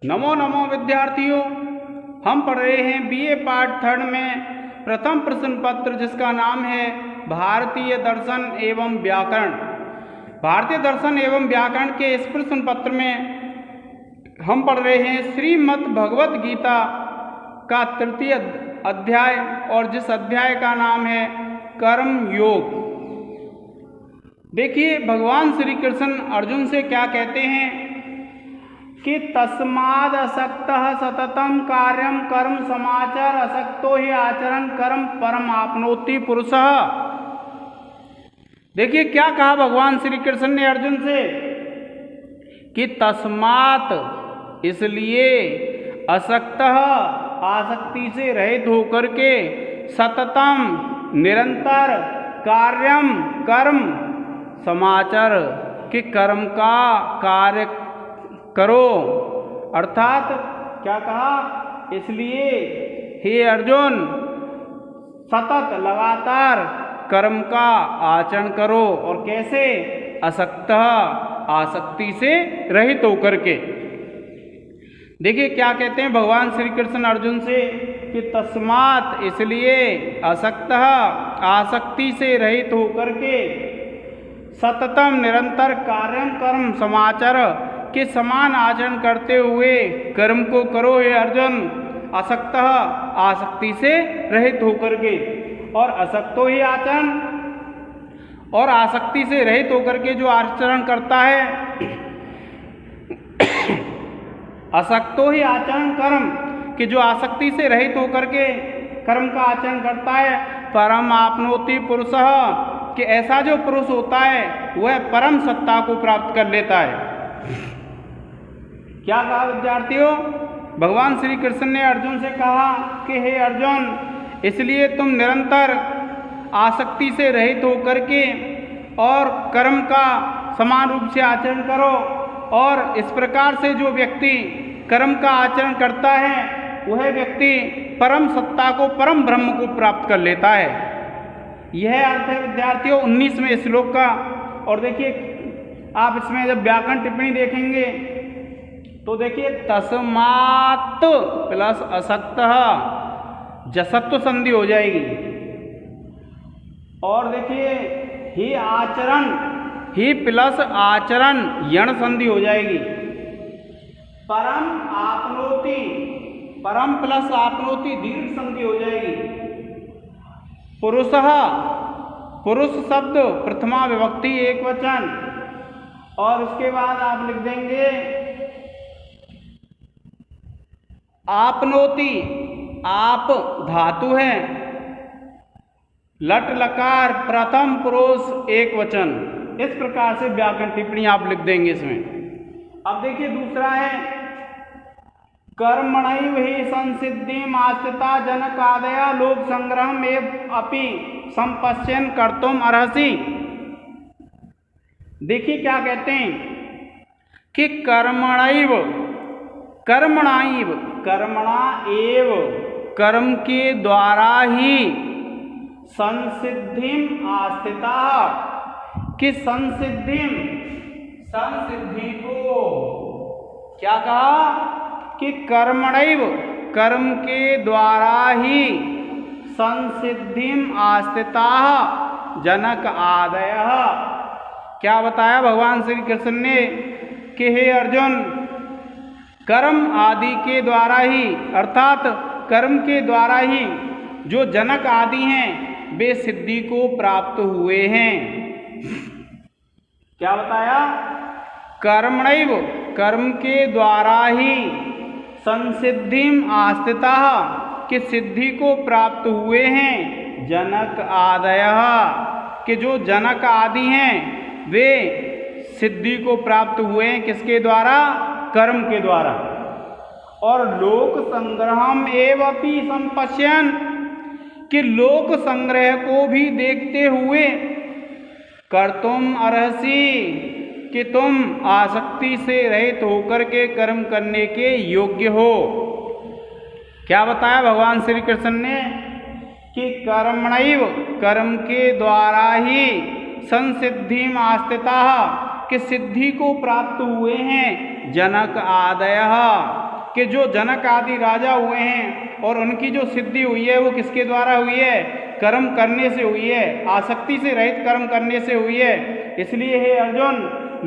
नमो नमो विद्यार्थियों, हम पढ़ रहे हैं बीए पार्ट थर्ड में प्रथम प्रश्न पत्र जिसका नाम है भारतीय दर्शन एवं व्याकरण। भारतीय दर्शन एवं व्याकरण के इस प्रश्न पत्र में हम पढ़ रहे हैं श्रीमद् भगवत गीता का तृतीय अध्याय और जिस अध्याय का नाम है कर्म योग। देखिए भगवान श्री कृष्ण अर्जुन से क्या कहते हैं कि तस्माद् असक्तः सततं कार्यं कर्म समाचर असक्तो हि आचरण कर्म परम आपनोति पुरुषः। देखिए क्या कहा भगवान श्री कृष्ण ने अर्जुन से कि तस्मात् इसलिए असक्तः आसक्ति से रहित होकर के सततम निरंतर कार्यम कर्म समाचर कि कर्म का कार्य करो। अर्थात क्या कहा, इसलिए हे अर्जुन सतत लगातार कर्म का आचरण करो। और कैसे? असक्तः आसक्ति से रहित होकर के। देखिए क्या कहते हैं भगवान श्री कृष्ण अर्जुन से कि तस्मात् इसलिए असक्तः आसक्ति से रहित होकर के सततम निरंतर कार्यम कर्म समाचर के समान आचरण करते हुए कर्म को करो हे अर्जुन, असक्तः आसक्ति से रहित होकर के। और असक्तो ही आचरण, और आसक्ति से रहित होकर के जो आचरण करता है असक्तो ही आचरण कर्म, कि जो आसक्ति से रहित होकर के कर्म का आचरण करता है परम आपनोति पुरुषः, कि ऐसा जो पुरुष होता है वह परम सत्ता को प्राप्त कर लेता है। क्या कहा विद्यार्थियों? भगवान श्री कृष्ण ने अर्जुन से कहा कि हे अर्जुन इसलिए तुम निरंतर आसक्ति से रहित होकर के और कर्म का समान रूप से आचरण करो। और इस प्रकार से जो व्यक्ति कर्म का आचरण करता है वह व्यक्ति परम सत्ता को परम ब्रह्म को प्राप्त कर लेता है। यह अर्थ है विद्यार्थियों 19वें श्लोक का। और देखिए आप इसमें जब व्याकरण टिप्पणी देखेंगे तो देखिए तस्मात् प्लस असक्तः जसत्व संधि हो जाएगी। और देखिए ही आचरण, ही प्लस आचरण यण संधि हो जाएगी। परम आपनोति, परम प्लस आपनोति दीर्घ संधि हो जाएगी। पुरुषः, पुरुष शब्द प्रथमा विभक्ति एक वचन। और उसके बाद आप लिख देंगे आपनोति, आप धातु है, लट लकार प्रथम पुरुष एक वचन। इस प्रकार से व्याकरण टिप्पणी आप लिख देंगे इसमें। अब देखिए दूसरा है कर्मणैव हि संसिद्धिम आस्थिता जनकादया लोक संग्रहम एव अपि संपश्यन् कर्तुम अर्हसि। देखिए क्या कहते हैं कि कर्मणैव, कर्मणाइव, कर्मणा एव, कर्म के द्वारा ही संसिद्धिम आस्थिता, कि संसिद्धिम, संसिद्धि को क्या कहा कि कर्मणैव, कर्म के द्वारा ही संसिद्धिम आस्थिता जनक आदयः। क्या बताया भगवान श्री कृष्ण ने कि हे अर्जुन कर्म आदि के द्वारा ही, अर्थात कर्म के द्वारा ही जो जनक आदि हैं वे सिद्धि को प्राप्त हुए हैं। क्या बताया? कर्मणैव, कर्म के द्वारा ही संसिद्धिम आस्थिता, कि सिद्धि को प्राप्त हुए हैं जनक आदयः, कि जो जनक आदि हैं वे सिद्धि को प्राप्त हुए हैं किसके द्वारा? कर्म के द्वारा। और लोक संग्रहम एवपि संपश्यन्, कि लोक संग्रह को भी देखते हुए कर्तुम अर्हसि, कि तुम आसक्ति से रहित होकर के कर्म करने के योग्य हो। क्या बताया भगवान श्री कृष्ण ने कि कर्मणैव, कर्म के द्वारा ही संसिद्धिम आस्थिता, कि सिद्धि को प्राप्त हुए हैं जनक आदयः, कि जो जनक आदि राजा हुए हैं और उनकी जो सिद्धि हुई है वो किसके द्वारा हुई है? कर्म करने से हुई है, आसक्ति से रहित कर्म करने से हुई है। इसलिए हे अर्जुन,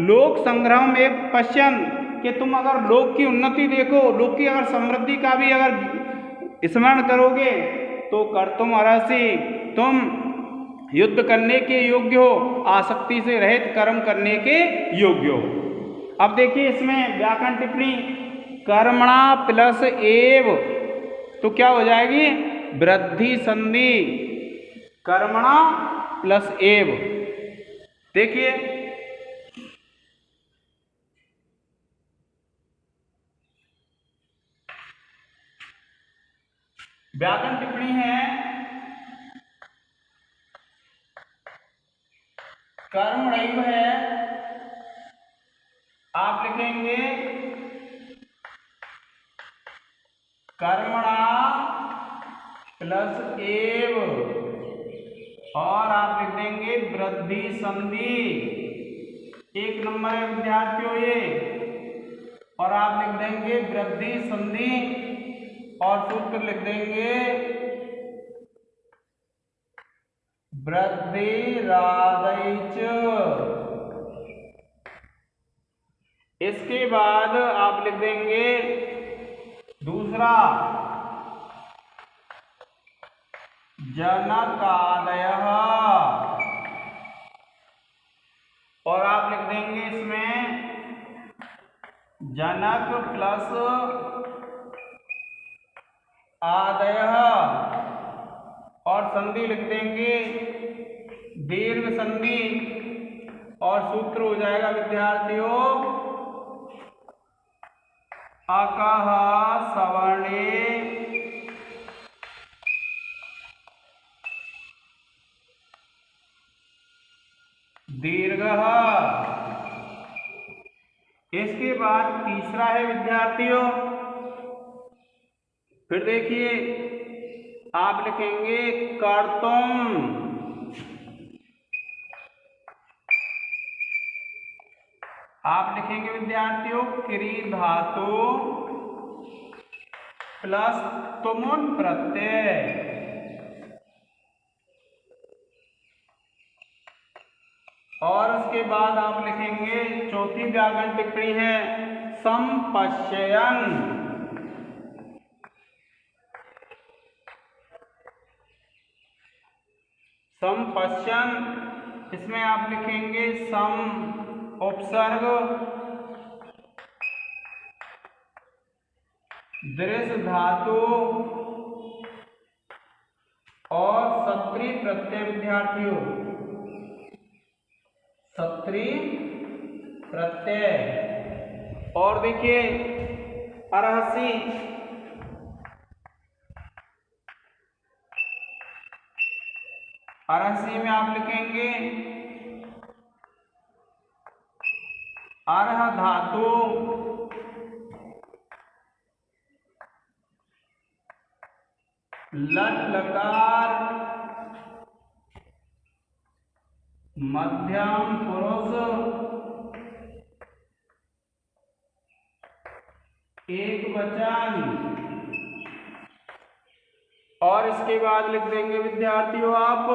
लोक संग्रह में पश्यन, कि तुम अगर लोक की उन्नति देखो, लोक की अगर समृद्धि का भी अगर स्मरण करोगे तो कर्तुम अर्हसि, तुम युद्ध करने के योग्य हो, आसक्ति से रहित कर्म करने के योग्य हो। अब देखिए इसमें व्याकरण टिप्पणी, कर्मणा प्लस एव, तो क्या हो जाएगी? वृद्धि संधि, कर्मणा प्लस एव। देखिए व्याकरण टिप्पणी है, कर्मणैव है, आप लिखेंगे कर्मणा प्लस एव, और आप लिख देंगे वृद्धि संधि। एक नंबर है विद्यार्थियों ये, और आप लिख देंगे वृद्धि संधि और सूत्र लिख देंगे वृद्धिरादैच। इसके बाद आप लिख देंगे दूसरा जनकादयः, और आप लिख देंगे इसमें जनक प्लस आदयः, और संधि लिख देंगे दीर्घ संधि, और सूत्र हो जाएगा विद्यार्थियों अकः सवर्णे दीर्घः। इसके बाद तीसरा है विद्यार्थियों, फिर देखिए आप लिखेंगे कर्तुम, आप लिखेंगे विद्यार्थियों क्री धातु प्लस तुमुन प्रत्यय, और उसके बाद आप लिखेंगे चौथी व्याकरण टिप्पणी है संपश्यन, संपश्यन, इसमें आप लिखेंगे सम उपसर्ग दृश्य धातु और सत्री प्रत्यय विद्यार्थियों, सत्री प्रत्यय। और देखिए अर्हसि, अर्हसि में आप लिखेंगे अर्ह धातु लट लकार मध्यम पुरुष एक वचन, और इसके बाद लिख देंगे विद्यार्थियों आप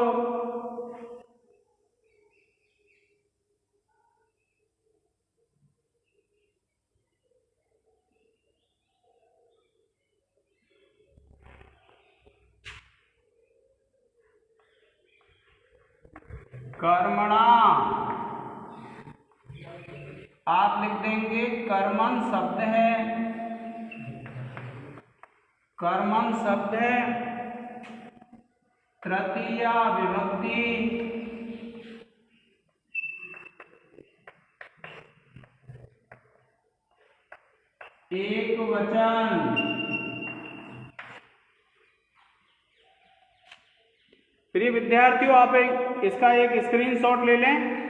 कर्मणा, आप लिख देंगे कर्मण शब्द है, कर्मण शब्द है तृतीया विभक्ति, एक वचन। प्रिय विद्यार्थियों, आप इसका एक स्क्रीनशॉट ले लें।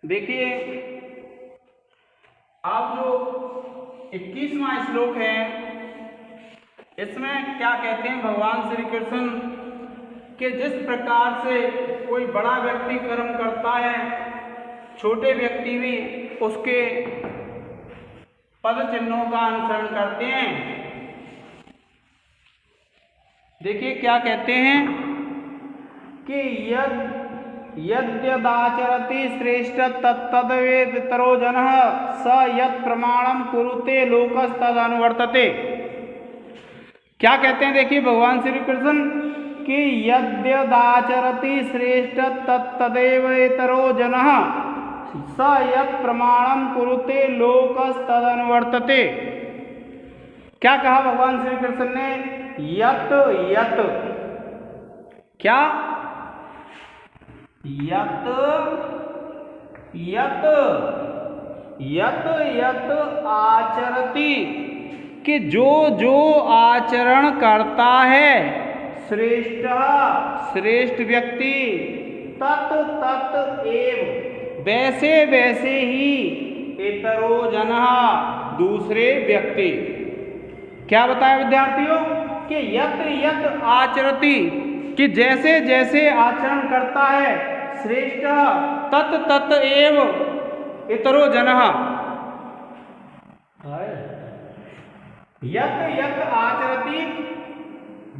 देखिए आप जो 21वां श्लोक है। इसमें क्या कहते हैं भगवान श्री कृष्ण कि जिस प्रकार से कोई बड़ा व्यक्ति कर्म करता है, छोटे व्यक्ति भी उसके पद चिन्हों का अनुसरण करते हैं। देखिए क्या कहते हैं कि यद्यदाचरति श्रेष्ठ तत्तद्वेदितरो जनः स यत् प्रमाणम कुरुते लोकस्तदनुवर्तते। क्या कहते हैं देखिए भगवान श्री कृष्ण कि यद्यदाचरति श्रेष्ठ तत्तदेवेतरो जनः स यत् प्रमाणम कुरुते लोकस्तदनुवर्तते। क्या कहा भगवान श्री कृष्ण ने? यत यत क्या यत यत यत यत आचरति कि जो जो आचरण करता है श्रेष्ठ श्रेष्ठ व्यक्ति तत् तत् एव वैसे वैसे ही इतरो जनः दूसरे व्यक्ति। क्या बताया विद्यार्थियों कि यत यत आचरति कि जैसे जैसे आचरण करता है श्रेष्ठ तत् तत् एव इतरो जनः। यत यत आचरति,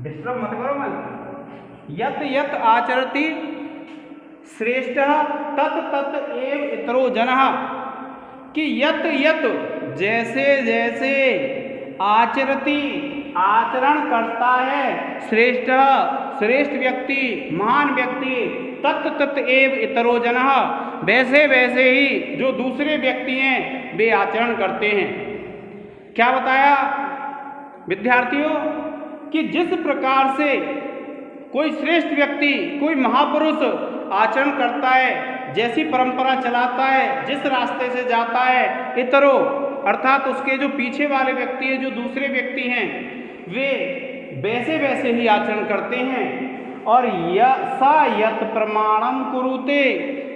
विश्राम मत करो मत। यत यत आचरति श्रेष्ठ तत् तत् एव इतरो जनः कि यत यत जैसे जैसे आचरति आचरण करता है श्रेष्ठ श्रेष्ठ व्यक्ति महान व्यक्ति तत् तत् एव इतरो जनः वैसे वैसे ही जो दूसरे व्यक्ति हैं वे आचरण करते हैं। क्या बताया विद्यार्थियों कि जिस प्रकार से कोई श्रेष्ठ व्यक्ति कोई महापुरुष आचरण करता है, जैसी परंपरा चलाता है, जिस रास्ते से जाता है, इतरो अर्थात उसके जो पीछे वाले व्यक्ति हैं, जो दूसरे व्यक्ति हैं, वे वैसे वैसे ही आचरण करते हैं। और सा यत प्रमाणम कुरुते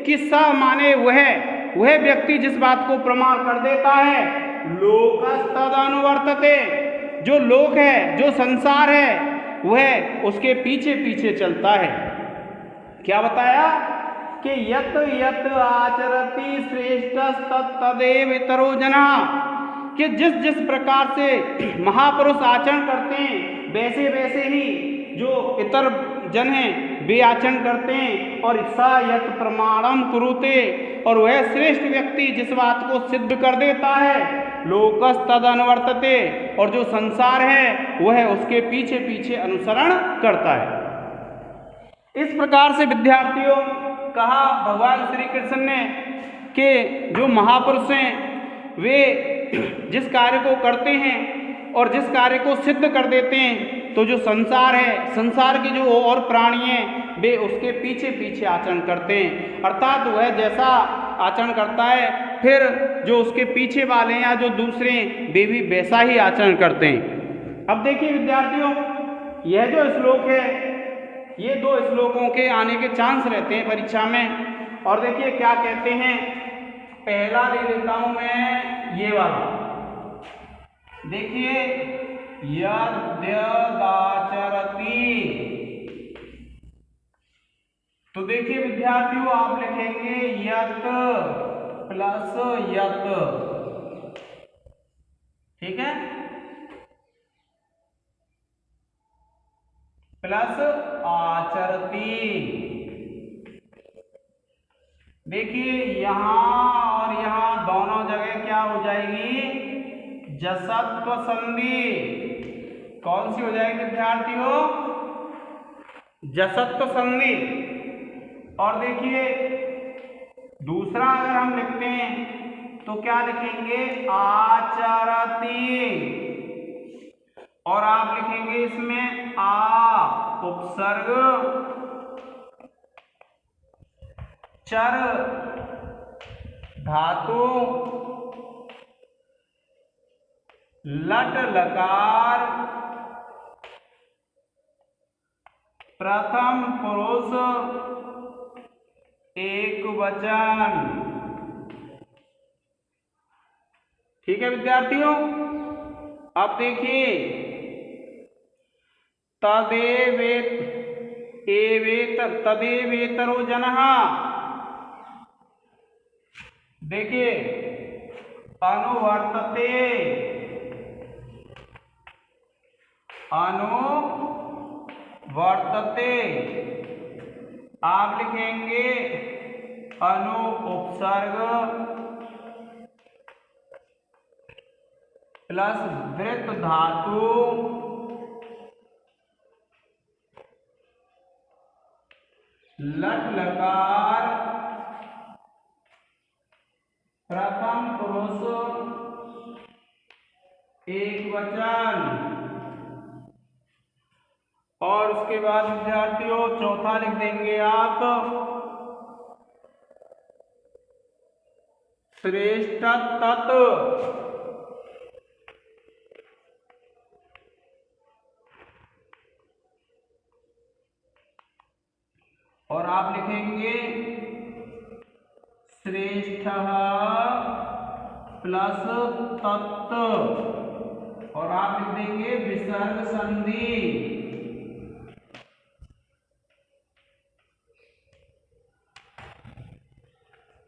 कि सा माने वह व्यक्ति जिस बात को प्रमाण कर देता है लोकस्तदनुवर्तते जो लोक है जो संसार है वह उसके पीछे पीछे चलता है। क्या बताया कि यत यत आचरति श्रेष्ठस्तदेव इतरो जनः कि जिस जिस प्रकार से महापुरुष आचरण करते हैं वैसे वैसे ही जो इतर जन हैं वे आचरण करते हैं। और सा यत प्रमाणम कुरुते और वह श्रेष्ठ व्यक्ति जिस बात को सिद्ध कर देता है लोकस्तदनुवर्तते और जो संसार है वह उसके पीछे पीछे अनुसरण करता है। इस प्रकार से विद्यार्थियों कहा भगवान श्री कृष्ण ने कि जो महापुरुष हैं वे जिस कार्य को करते हैं और जिस कार्य को सिद्ध कर देते हैं तो जो संसार है संसार के जो और प्राणी हैं वे उसके पीछे पीछे आचरण करते हैं। अर्थात वह जैसा आचरण करता है फिर जो उसके पीछे वाले हैं या जो दूसरे वे भी वैसा ही आचरण करते हैं। अब देखिए विद्यार्थियों यह जो श्लोक है ये 2 श्लोकों के आने के चांस रहते हैं परीक्षा में। और देखिए क्या कहते हैं, पहला ले लेता हूं मैं ये वाला। देखिए यद्यदाचरति तो देखिए विद्यार्थियों आप लिखेंगे यत प्लस यत, ठीक है, प्लस आचरति। देखिए यहां और यहां दोनों जगह क्या हो जाएगी जसत्व संधि। कौन सी हो जाएगी विद्यार्थियों जसत्व संधि। और देखिए दूसरा अगर हम लिखते हैं तो क्या लिखेंगे आचरति और आप लिखेंगे इसमें आ उपसर्ग चर धातु लट लकार प्रथम पुरुष एक वचन। ठीक है विद्यार्थियों, अब देखिए तदेवेतरो जनः, देखिए अनुवर्तते, अनुवर्तते, आप लिखेंगे अनु उपसर्ग प्लस वृत्त धातु लट लकार प्रथम पुरुष एकवचन, और उसके बाद विद्यार्थियों चौथा लिख देंगे आप श्रेष्ठ तत्व, और आप लिखेंगे श्रेष्ठ प्लस तत्व, और आप लिख देंगे विसर्ग संधि,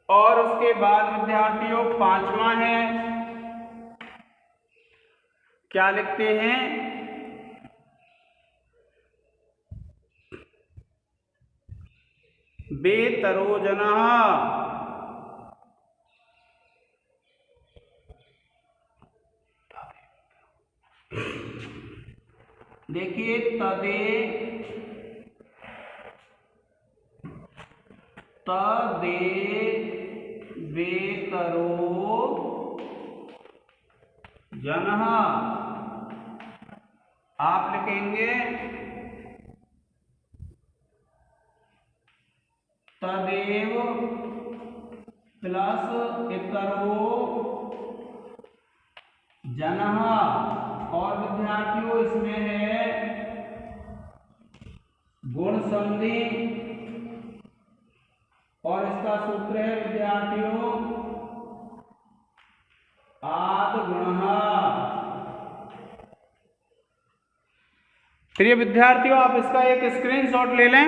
और उसके बाद विद्यार्थियों पांचवा है, क्या लिखते हैं, वेतरोजनः, देखिए तदेवेतरो जनः, आप लिखेंगे तदेव प्लस इतरो जनः, और विद्यार्थियों इसमें है गुण संधि, और इसका सूत्र है विद्यार्थियों आद गुणः। प्रिय विद्यार्थियों, आप इसका एक स्क्रीनशॉट ले लें।